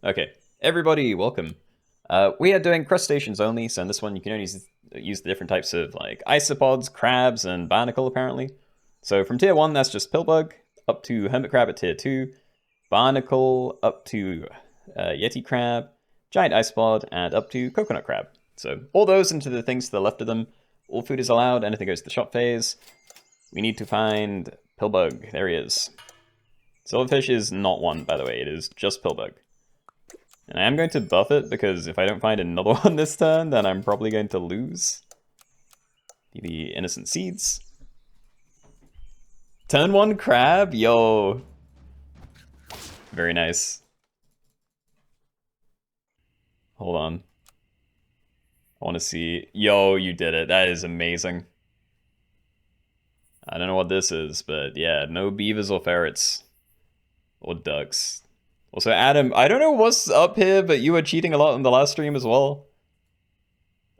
Okay, everybody, welcome. We are doing crustaceans only, so in this one you can only use the different types of like isopods, crabs, and barnacle apparently. So from tier 1, that's just pillbug, up to hermit crab at tier 2, barnacle up to yeti crab, giant isopod, and up to coconut crab. So all those into the things to the left of them. All food is allowed, anything goes to the shop phase. We need to find pillbug, there he is. Silverfish is not one, by the way, it is just pillbug. And I am going to buff it, because if I don't find another one this turn, then I'm probably going to lose. The innocent seeds. Turn 1 crab? Yo. Very nice. Hold on. I want to see. Yo, you did it. That is amazing. I don't know what this is, but yeah, no beavers or ferrets. Or ducks. Also, Adam, I don't know what's up here, but you were cheating a lot in the last stream as well.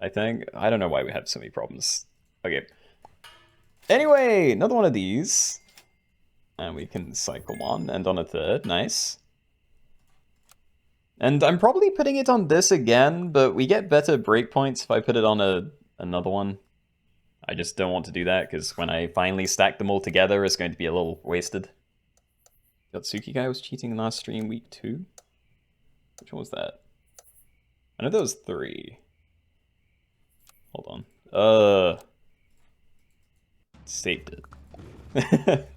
I think. I don't know why we have so many problems. Okay. Anyway, another one of these. And we can cycle one, and on a third. Nice. And I'm probably putting it on this again, but we get better breakpoints if I put it on another one. I just don't want to do that, because when I finally stack them all together, it's going to be a little wasted. Yotsuki guy was cheating last stream, week 2? Which one was that? I know there was 3. Hold on. Saved it.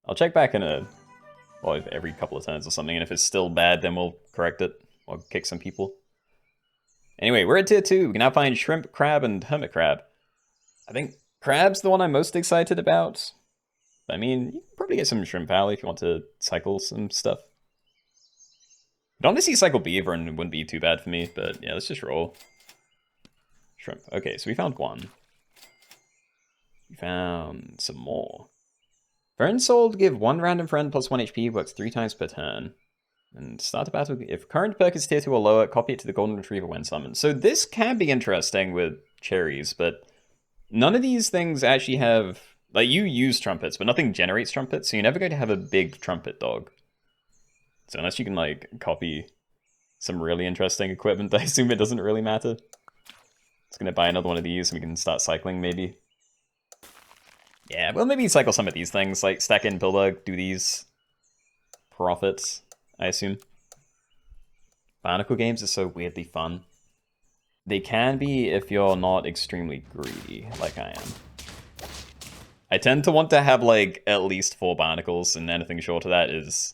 I'll check back in every couple of turns or something, and if it's still bad, then we'll correct it. Or kick some people. Anyway, we're at tier 2. We can now find shrimp, crab, and hermit crab. I think crab's the one I'm most excited about. I mean, you can probably get some shrimp valley if you want to cycle some stuff. I'd honestly cycle beaver and it wouldn't be too bad for me, but yeah, let's just roll. Shrimp. Okay, so we found one. We found some more. Friend sold, give one random friend plus 1 HP, works 3 times per turn. And start a battle. If current perk is tier 2 or lower, copy it to the golden retriever when summoned. So this can be interesting with cherries, but none of these things actually have... Like, you use trumpets, but nothing generates trumpets, so you're never going to have a big trumpet dog. So unless you can, like, copy some really interesting equipment, I assume it doesn't really matter. Just gonna buy another one of these, and we can start cycling, maybe. Yeah, well, maybe cycle some of these things, like stack in pillbug, do these profits, I assume. Barnacle games are so weirdly fun. They can be if you're not extremely greedy, like I am. I tend to want to have, like, at least 4 barnacles, and anything short of that is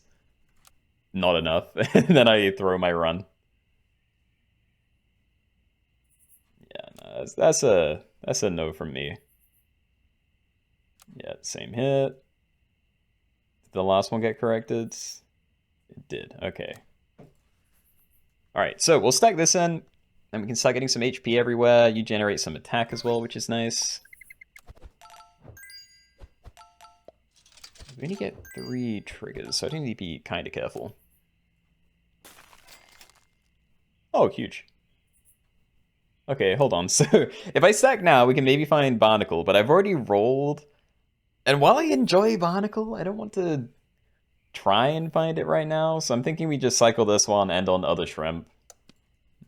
not enough. And then I throw my run. Yeah, no, that's a no from me. Yeah, same hit. Did the last one get corrected? It did, okay. Alright, so we'll stack this in, and we can start getting some HP everywhere. You generate some attack as well, which is nice. We only get 3 triggers, so I do need to be kind of careful. Oh, huge. Okay, hold on. So, if I stack now, we can maybe find Barnacle, but I've already rolled. And while I enjoy Barnacle, I don't want to try and find it right now, so I'm thinking we just cycle this one and on other shrimp.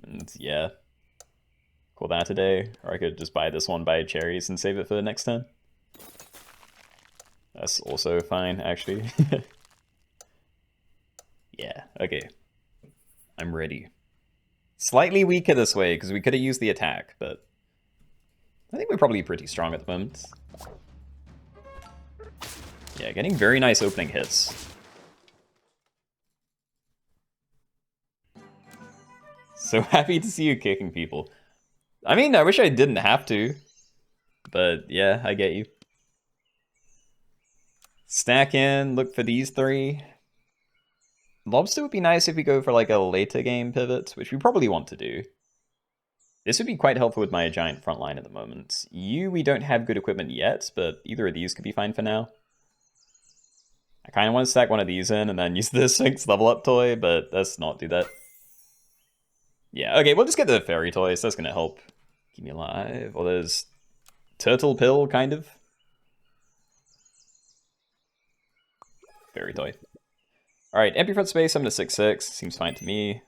And yeah. Call that a day. Or I could just buy this one, buy cherries, and save it for the next turn. That's also fine, actually. Yeah, okay. I'm ready. Slightly weaker this way, because we could have used the attack, but I think we're probably pretty strong at the moment. Yeah, getting very nice opening hits. So happy to see you kicking people. I mean, I wish I didn't have to, but yeah, I get you. Stack in, look for these 3. Lobster would be nice if we go for like a later game pivot, which we probably want to do. This would be quite helpful with my giant front line at the moment. We don't have good equipment yet, but either of these could be fine for now. I kind of want to stack one of these in and then use the Sphinx level up toy, but let's not do that. Yeah, okay, we'll just get the fairy toys. That's going to help keep me alive. Or there's turtle pill, kind of. Fairy toy. Alright, empty front space, I'm to 6/6. Seems fine to me.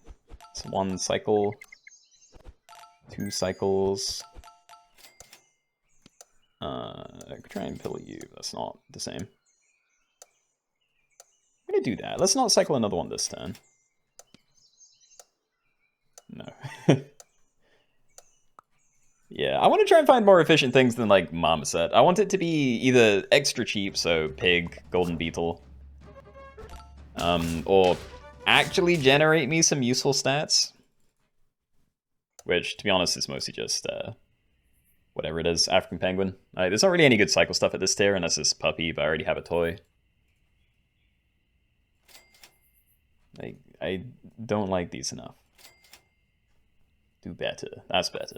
It's 1 cycle. 2 cycles. I could try and pill you, that's not the same. I'm gonna do that. Let's not cycle another one this turn. No. Yeah, I want to try and find more efficient things than, like, Marmoset. I want it to be either extra cheap, so pig, golden beetle, or actually generate me some useful stats. Which, to be honest, is mostly just, whatever it is, African penguin. There's not really any good cycle stuff at this tier, unless it's puppy, but I already have a toy. I don't like these enough. Do better. That's better.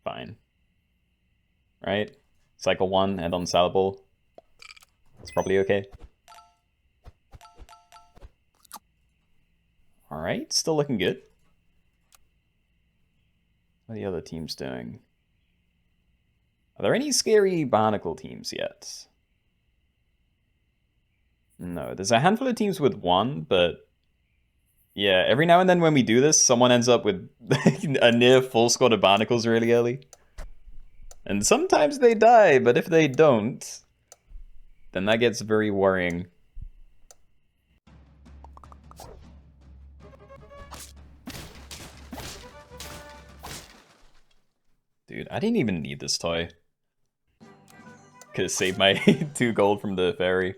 Fine. Right? Cycle 1, and on Salable. It's probably okay. Alright, still looking good. What are the other teams doing? Are there any scary barnacle teams yet? No, there's a handful of teams with 1, but yeah, every now and then when we do this, someone ends up with a near full squad of barnacles really early. And sometimes they die, but if they don't, then that gets very worrying. Dude, I didn't even need this toy. Could've saved my 2 gold from the fairy.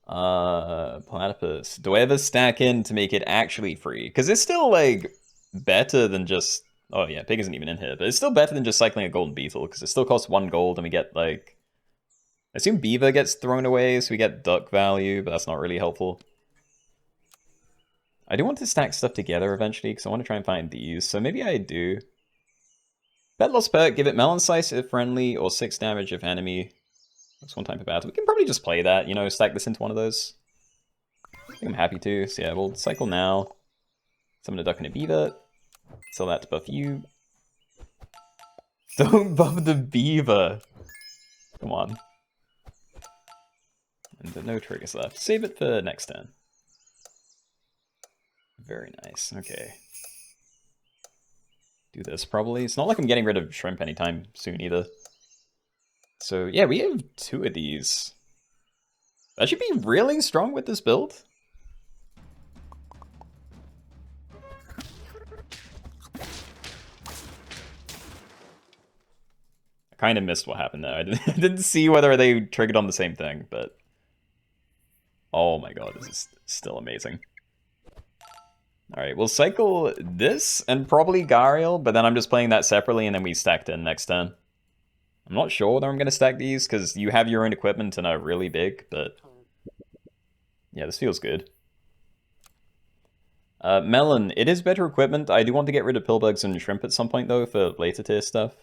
Platypus. Do I ever stack in to make it actually free? Because it's still, like, better than just... Oh yeah, pig isn't even in here, but it's still better than just cycling a golden beetle, because it still costs 1 gold, and we get, like... I assume beaver gets thrown away, so we get duck value, but that's not really helpful. I do want to stack stuff together eventually, because I want to try and find these, so maybe I do. Bet lost perk, give it melon slice if friendly, or 6 damage if enemy. That's 1 time per battle. We can probably just play that, you know, stack this into one of those. I think I'm happy to, so yeah, we'll cycle now. Summon a duck and a beaver. Sell that to buff you. Don't buff the beaver! Come on. And no triggers left. Save it for next turn. Very nice, okay. Do this probably. It's not like I'm getting rid of shrimp anytime soon either. So yeah, we have 2 of these. That should be really strong with this build. I kind of missed what happened there. I didn't see whether they triggered on the same thing, but... Oh my god, this is still amazing. Alright, we'll cycle this and probably Gariel, but then I'm just playing that separately and then we stacked in next turn. I'm not sure whether I'm going to stack these, because you have your own equipment and are really big, but... Yeah, this feels good. Melon, it is better equipment. I do want to get rid of pillbugs and shrimp at some point, though, for later tier stuff.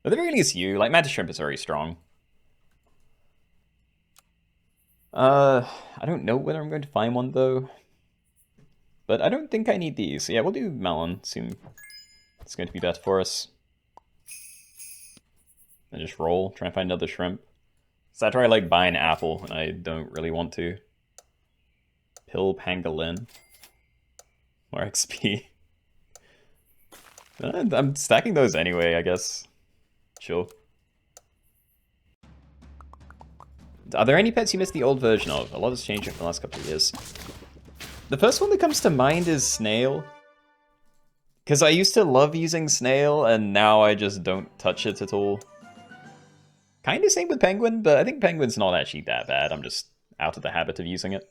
But the very least you, like, Mantis Shrimp is very strong. I don't know whether I'm going to find one, though. But I don't think I need these. So yeah, we'll do melon. Assume it's going to be better for us. And just roll. Try and find another shrimp. So I try, like, buy an apple, and I don't really want to. Pill pangolin. More XP. I'm stacking those anyway, I guess. Chill. Are there any pets you missed the old version of? A lot has changed in the last couple of years. The first one that comes to mind is snail. Because I used to love using snail, and now I just don't touch it at all. Kind of same with penguin, but I think penguin's not actually that bad. I'm just out of the habit of using it.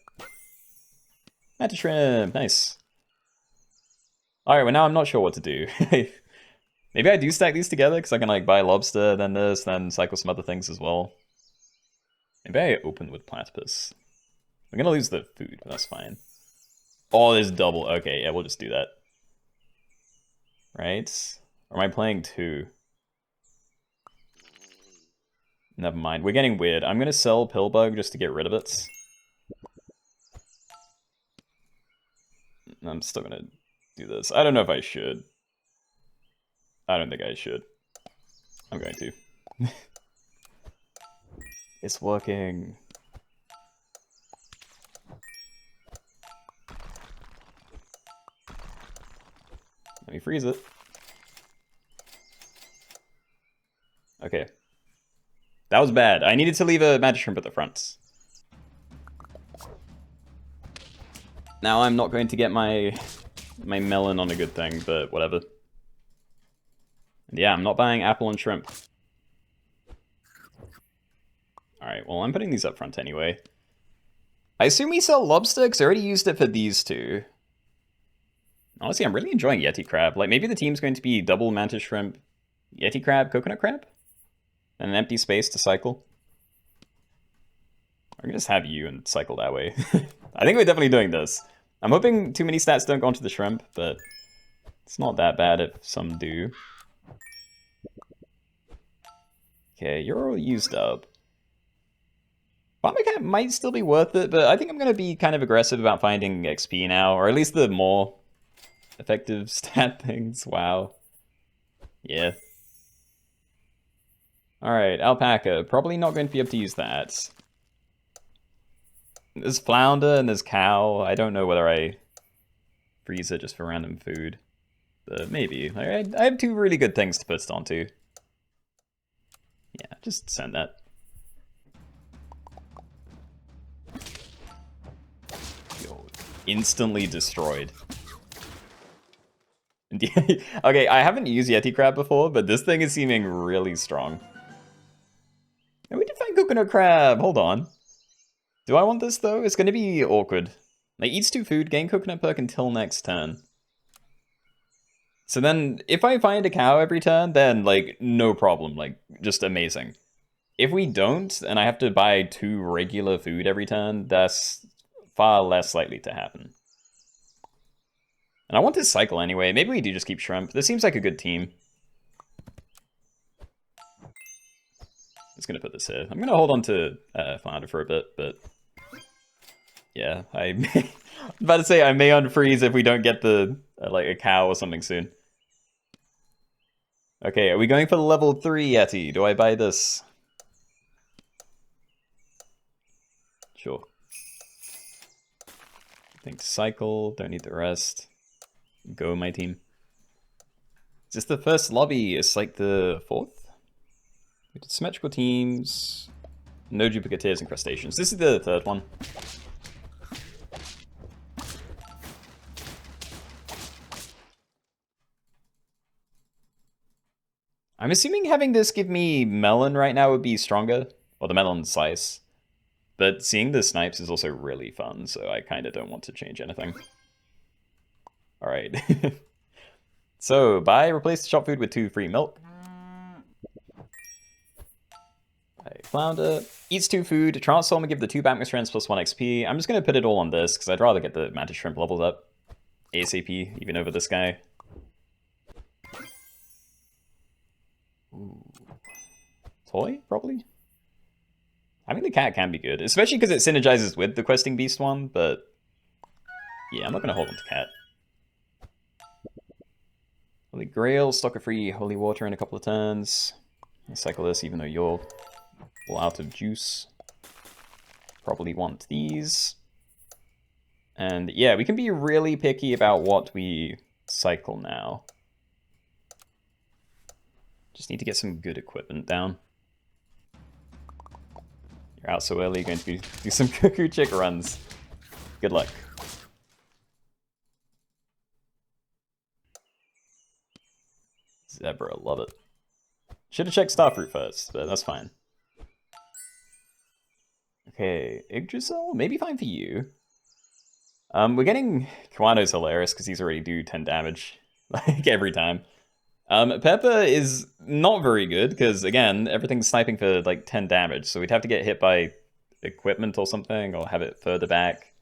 Mantis shrimp, nice. Alright, well now I'm not sure what to do. Maybe I do stack these together, because I can like buy lobster, then this, then cycle some other things as well. Maybe I open with platypus. I'm gonna lose the food, but that's fine. Oh, there's double. Okay, yeah, we'll just do that. Right? Or am I playing 2? Never mind. We're getting weird. I'm gonna sell Pillbug just to get rid of it. I'm still gonna do this. I don't know if I should. I don't think I should. I'm going to. It's working. Let me freeze it. Okay. That was bad. I needed to leave a magic shrimp at the front. Now I'm not going to get my melon on a good thing, but whatever. And yeah, I'm not buying apple and shrimp. Alright, well I'm putting these up front anyway. I assume we sell lobster, because I already used it for these two. Honestly, I'm really enjoying Yeti crab. Like, maybe the team's going to be double mantis shrimp, Yeti crab, coconut crab? And an empty space to cycle. I'm gonna just have you and cycle that way. I think we're definitely doing this. I'm hoping too many stats don't go onto the shrimp, but it's not that bad if some do. Okay, you're all used up. Bomber Cat might still be worth it, but I think I'm gonna be kind of aggressive about finding XP now, or at least the more effective stat things. Wow. Yeah. Alright, alpaca. Probably not going to be able to use that. There's flounder and there's cow. I don't know whether I freeze it just for random food. But maybe. I have two really good things to put it onto. Yeah, just send that. Yo, instantly destroyed. Okay, I haven't used Yeti Crab before, but this thing is seeming really strong. And we did find coconut crab. Hold on. Do I want this though? It's going to be awkward. Like, eats 2 food, gain coconut perk until next turn. So then, if I find a cow every turn, then, like, no problem. Like, just amazing. If we don't, and I have to buy 2 regular food every turn, that's far less likely to happen. And I want this cycle anyway. Maybe we do just keep shrimp. This seems like a good team. Just gonna put this here. I'm gonna hold on to flounder for a bit, but yeah, I'm about to say I may unfreeze if we don't get the like a cow or something soon. Okay, are we going for the level 3 Yeti? Do I buy this? Sure. I think cycle, don't need the rest. Go, my team. Is this the first lobby? It's like the 4th? We did symmetrical teams, no duplicateers and crustaceans. This is the 3rd one. I'm assuming having this give me melon right now would be stronger, or the melon slice. But seeing the snipes is also really fun, so I kind of don't want to change anything. Alright. So, buy, replace the shop food with 2 free milk. Flounder, eats 2 food, transform and give the 2 back strands plus 1 XP. I'm just going to put it all on this, because I'd rather get the mantis shrimp levels up ASAP, even over this guy. Ooh. Toy, probably? I think the cat can be good, especially because it synergizes with the questing beast one, but yeah, I'm not going to hold on to cat. Holy Grail, stock a free holy water in a couple of turns. I'll cycle this even though you're all out of juice. Probably want these. And yeah, we can be really picky about what we cycle now. Just need to get some good equipment down. You're out so early, you're going to do some cuckoo chick runs. Good luck. Zebra, love it. Should have checked Starfruit first, but that's fine. Okay, Yggdrasil? Maybe fine for you. We're getting... Keenoe's hilarious because he's already do 10 damage, like, every time. Peppa is not very good because, again, everything's sniping for, like, 10 damage, so we'd have to get hit by equipment or something, or have it further back.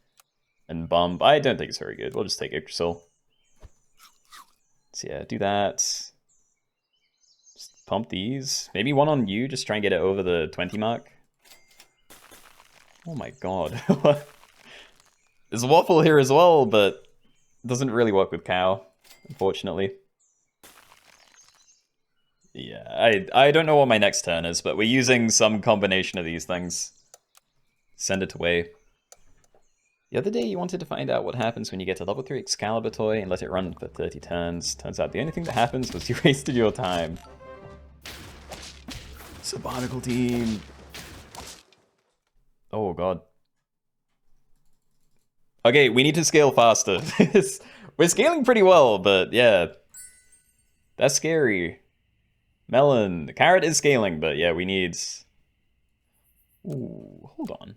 And bump. I don't think it's very good. We'll just take Yggdrasil. So yeah, do that. Just pump these. Maybe one on you, just try and get it over the 20 mark. Oh my god. There's a waffle here as well, but it doesn't really work with cow, unfortunately. Yeah, I don't know what my next turn is, but we're using some combination of these things. Send it away. The other day you wanted to find out what happens when you get a level 3 Excalibur toy and let it run for 30 turns. Turns out the only thing that happens was you wasted your time. It's a barnacle team. Oh god. Okay, we need to scale faster. We're scaling pretty well, but yeah. That's scary. Melon. The carrot is scaling, but yeah, we need... Ooh, hold on.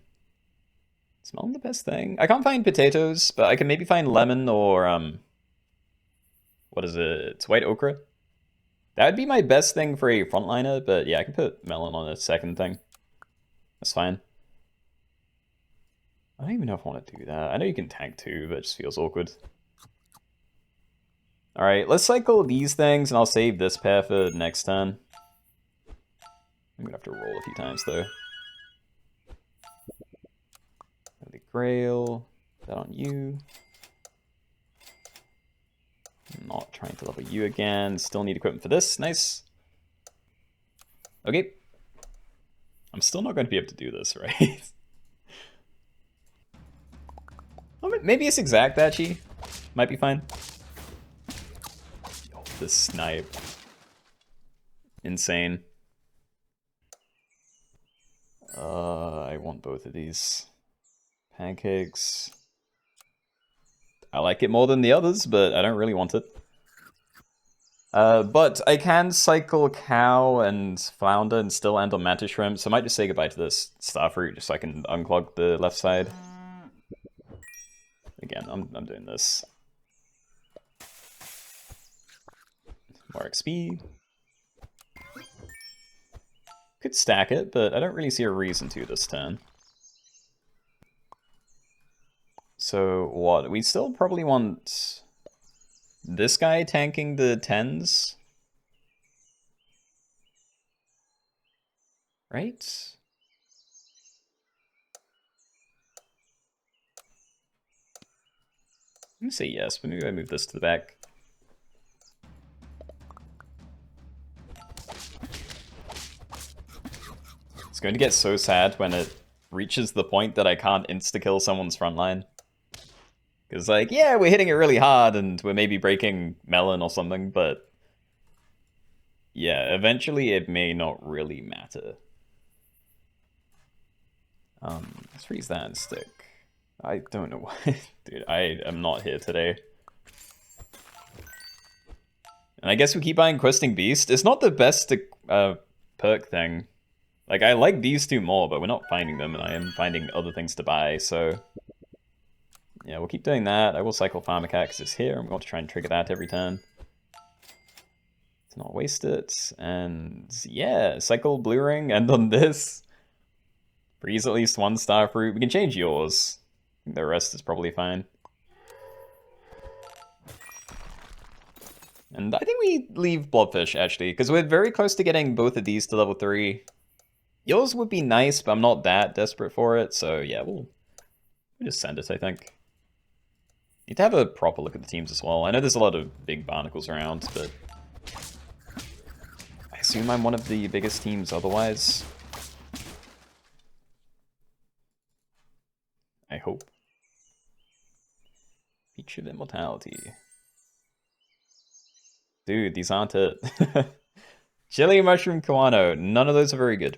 Is melon the best thing? I can't find potatoes, but I can maybe find lemon or, what is it? It's white okra? That would be my best thing for a frontliner, but yeah, I can put melon on a second thing. That's fine. I don't even know if I want to do that. I know you can tank too, but it just feels awkward. Alright, let's cycle these things, and I'll save this pair for next turn. I'm gonna have to roll a few times, though. The Grail. That on you. I'm not trying to level you again. Still need equipment for this. Nice. Okay. I'm still not going to be able to do this, right? Maybe it's exact, actually. Might be fine. Oh, this snipe. Insane. I want both of these. Pancakes. I like it more than the others, but I don't really want it. But I can cycle cow and flounder and still end on mantis shrimp, so I might just say goodbye to this starfruit just so I can unclog the left side. Again, I'm doing this. More XP. Could stack it, but I don't really see a reason to this turn. So what? We still probably want this guy tanking the 10s. Right? I'm gonna say yes, but maybe I move this to the back. It's going to get so sad when it reaches the point that I can't insta-kill someone's frontline. Because, like, yeah, we're hitting it really hard and we're maybe breaking melon or something, but... yeah, eventually it may not really matter. Let's freeze that and stick. I don't know why. Dude, I am not here today. And I guess we keep buying Questing Beast. It's not the best perk thing. Like, I like these two more, but we're not finding them, and I am finding other things to buy, so... yeah, we'll keep doing that. I will cycle Pharmacat because it's here. I'm going to try and trigger that every turn. To not waste it. And yeah, cycle Blue Ring, end on this. Freeze at least one starfruit. We can change yours. The rest is probably fine. And I think we leave Blobfish, actually, because we're very close to getting both of these to level 3. Yours would be nice, but I'm not that desperate for it, so yeah, we'll just send it, I think. Need to have a proper look at the teams as well. I know there's a lot of big barnacles around, but I assume I'm one of the biggest teams otherwise. I hope. Peach of Immortality. Dude, these aren't it. Chili Mushroom Kawano. None of those are very good.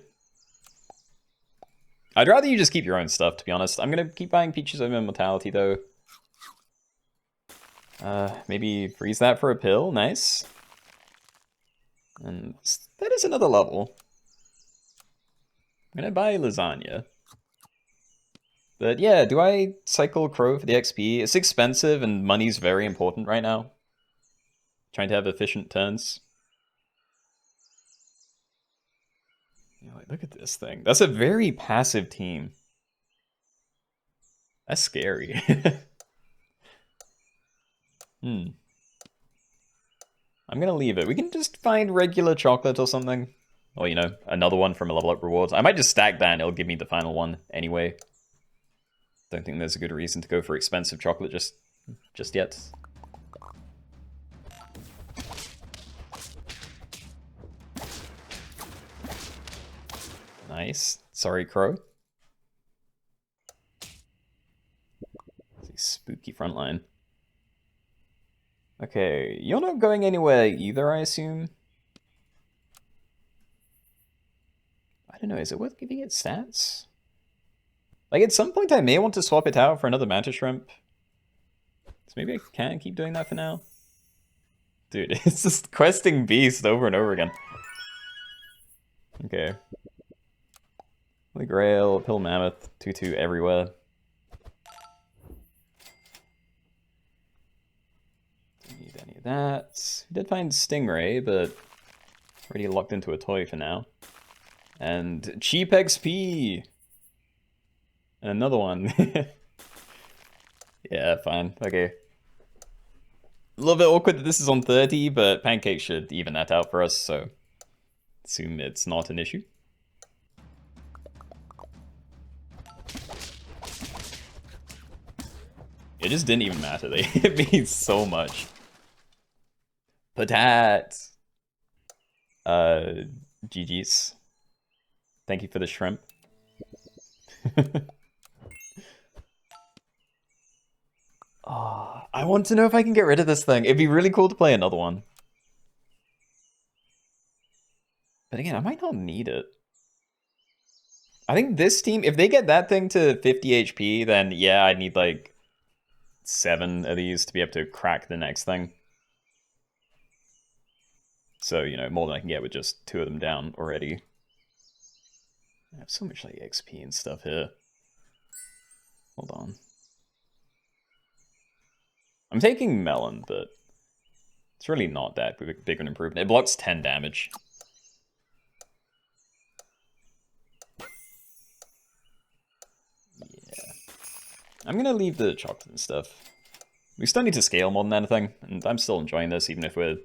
I'd rather you just keep your own stuff, to be honest. I'm going to keep buying Peaches of Immortality, though. Maybe freeze that for a pill. Nice. And that is another level. I'm going to buy lasagna. But yeah, do I cycle Crow for the XP? It's expensive and money's very important right now. Trying to have efficient turns. You know, like, look at this thing. That's a very passive team. That's scary. I'm gonna leave it. We can just find regular chocolate or something. Or, you know, another one from a level up rewards. I might just stack that and it'll give me the final one anyway. Don't think there's a good reason to go for expensive chocolate just yet. Nice. Sorry, Crow. Spooky frontline. Okay, you're not going anywhere either, I assume? I don't know, is it worth giving it stats? Like, at some point I may want to swap it out for another Mantis Shrimp. So maybe I can keep doing that for now. Dude, it's just questing Beast over and over again. Okay. Holy Grail, Pill Mammoth, 2-2 everywhere. Don't need any of that. We did find Stingray, but already locked into a toy for now. And cheap XP! And another one. Yeah, fine. Okay. A little bit awkward that this is on 30, but Pancake should even that out for us, so assume it's not an issue. It just didn't even matter. They hit me so much. Patat! GG's. Thank you for the shrimp. Oh, I want to know if I can get rid of this thing. It'd be really cool to play another one. But again, I might not need it. I think this team, if they get that thing to 50 HP, then yeah, I need like 7 of these to be able to crack the next thing. So, you know, more than I can get with just 2 of them down already. I have so much like XP and stuff here. Hold on. I'm taking Melon, but it's really not that big an improvement. It blocks 10 damage. Yeah. I'm gonna leave the chocolate and stuff. We still need to scale more than anything, and I'm still enjoying this, even if we're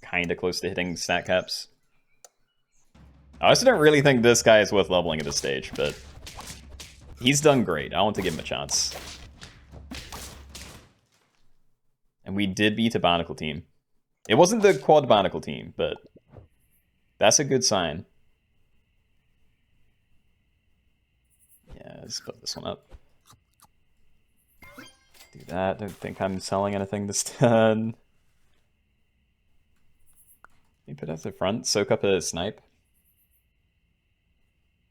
kinda close to hitting stat caps. I also don't really think this guy is worth leveling at this stage, but he's done great. I want to give him a chance. And we did beat a Barnacle team. It wasn't the quad Barnacle team, but that's a good sign. Yeah, let's put this one up. Do that. Don't think I'm selling anything this turn. You put out the front, soak up a snipe.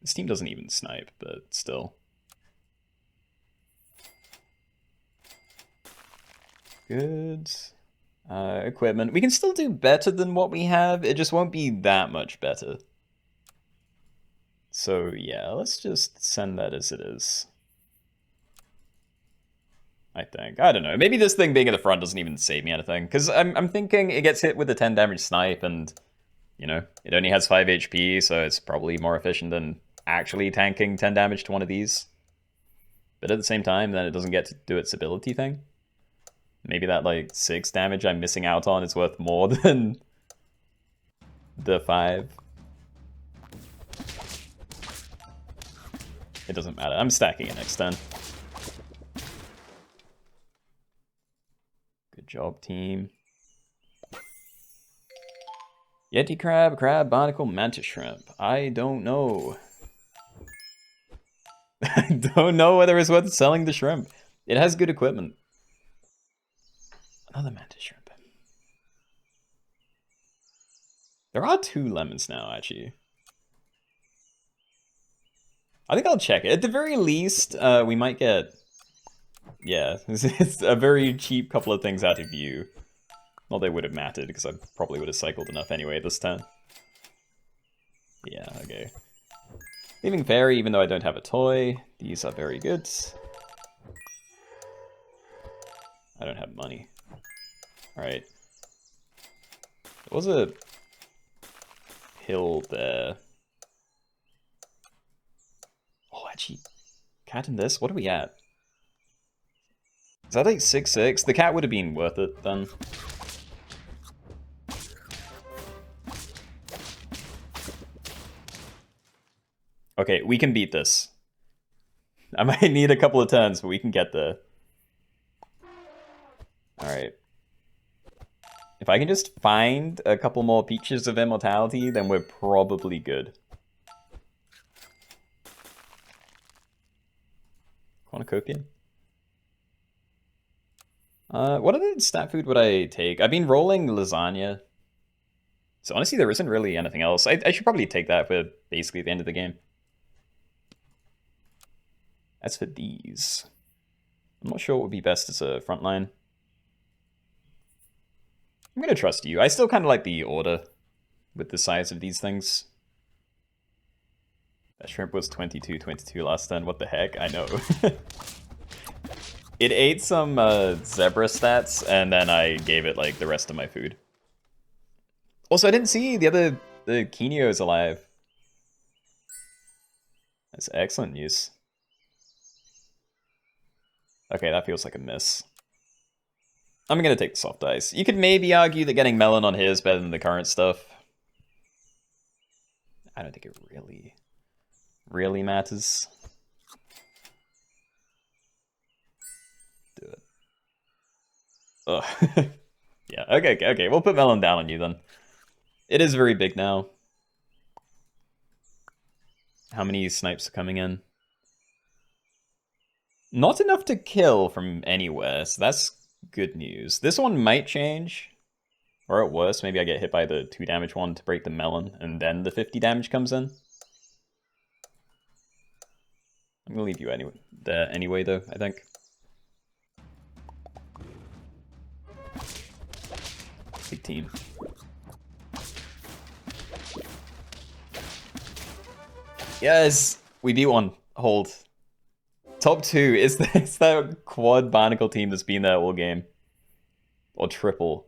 This team doesn't even snipe, but still. Good. Equipment. We can still do better than what we have. It just won't be that much better. So yeah, let's just send that as it is. I think. I don't know. Maybe this thing being at the front doesn't even save me anything. Because I'm thinking it gets hit with a 10 damage snipe and, you know, it only has 5 HP, so it's probably more efficient than actually tanking 10 damage to one of these. But at the same time, then it doesn't get to do its ability thing. Maybe that, like, 6 damage I'm missing out on is worth more than the 5. It doesn't matter. I'm stacking it next turn. Good job, team. Yeti crab, crab, barnacle, mantis shrimp. I don't know. I don't know whether it's worth selling the shrimp. It has good equipment. Another mantis shrimp. There are 2 lemons now, actually. I think I'll check it. At the very least, we might get... Yeah, it's a very cheap couple of things out of view. Well, they would have mattered, because I probably would have cycled enough anyway this turn. Yeah, okay. Leaving Fairy, even though I don't have a toy. These are very good. I don't have money. Alright. There was a hill there. Oh, actually, cat in this? What are we at? Is that like 6-6? The cat would have been worth it then. Okay, we can beat this. I might need a couple of turns, but we can get there. Alright. If I can just find a couple more Peaches of Immortality, then we're probably good. Cornucopia. What other stat food would I take? I've been rolling lasagna. So honestly, there isn't really anything else. I should probably take that for basically the end of the game. As for these, I'm not sure what would be best as a frontline. I'm gonna trust you. I still kind of like the order with the size of these things. That shrimp was 22 last turn. What the heck? I know. It ate some zebra stats, and then I gave it like the rest of my food. Also, I didn't see the Keenoe is alive. That's excellent news. Okay, that feels like a miss. I'm gonna take the soft ice. You could maybe argue that getting melon on here is better than the current stuff. I don't think it really matters. Do it. Ugh. Yeah, okay, we'll put melon down on you then. It is very big now. How many snipes are coming in? Not enough to kill from anywhere, so that's good news. This one might change. Or at worst, maybe I get hit by the 2 damage one to break the melon, and then the 50 damage comes in. I'm gonna leave you anyway though, I think. Big team. Yes, we beat one. Hold. Top 2 is that quad barnacle team that's been there all game. Or triple.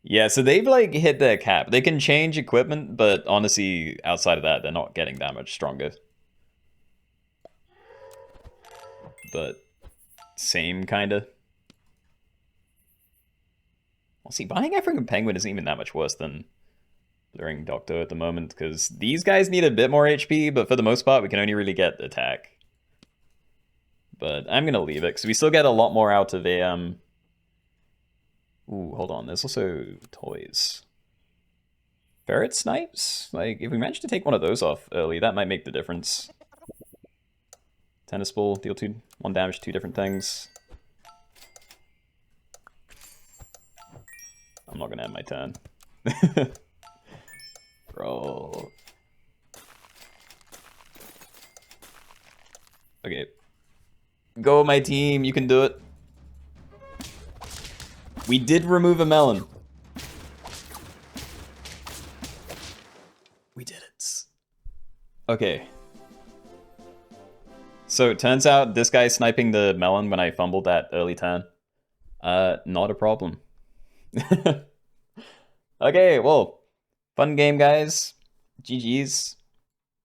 Yeah, so they've like hit their cap. They can change equipment, but honestly, outside of that, they're not getting that much stronger. But same kinda. Well, see, buying African Penguin isn't even that much worse than Luring Doctor at the moment, because these guys need a bit more HP, but for the most part, we can only really get attack. But I'm gonna leave it, because we still get a lot more out of a, Ooh, hold on, there's also toys. Ferret snipes? Like, if we manage to take one of those off early, that might make the difference. Tennis ball, deal 1 damage, 2 different things. I'm not gonna end my turn. Bro. Okay. Go, my team, you can do it. We did remove a melon. We did it. Okay. So it turns out this guy sniping the melon when I fumbled that early turn. Not a problem. Okay, well, fun game, guys. GG's.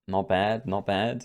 Not bad, not bad.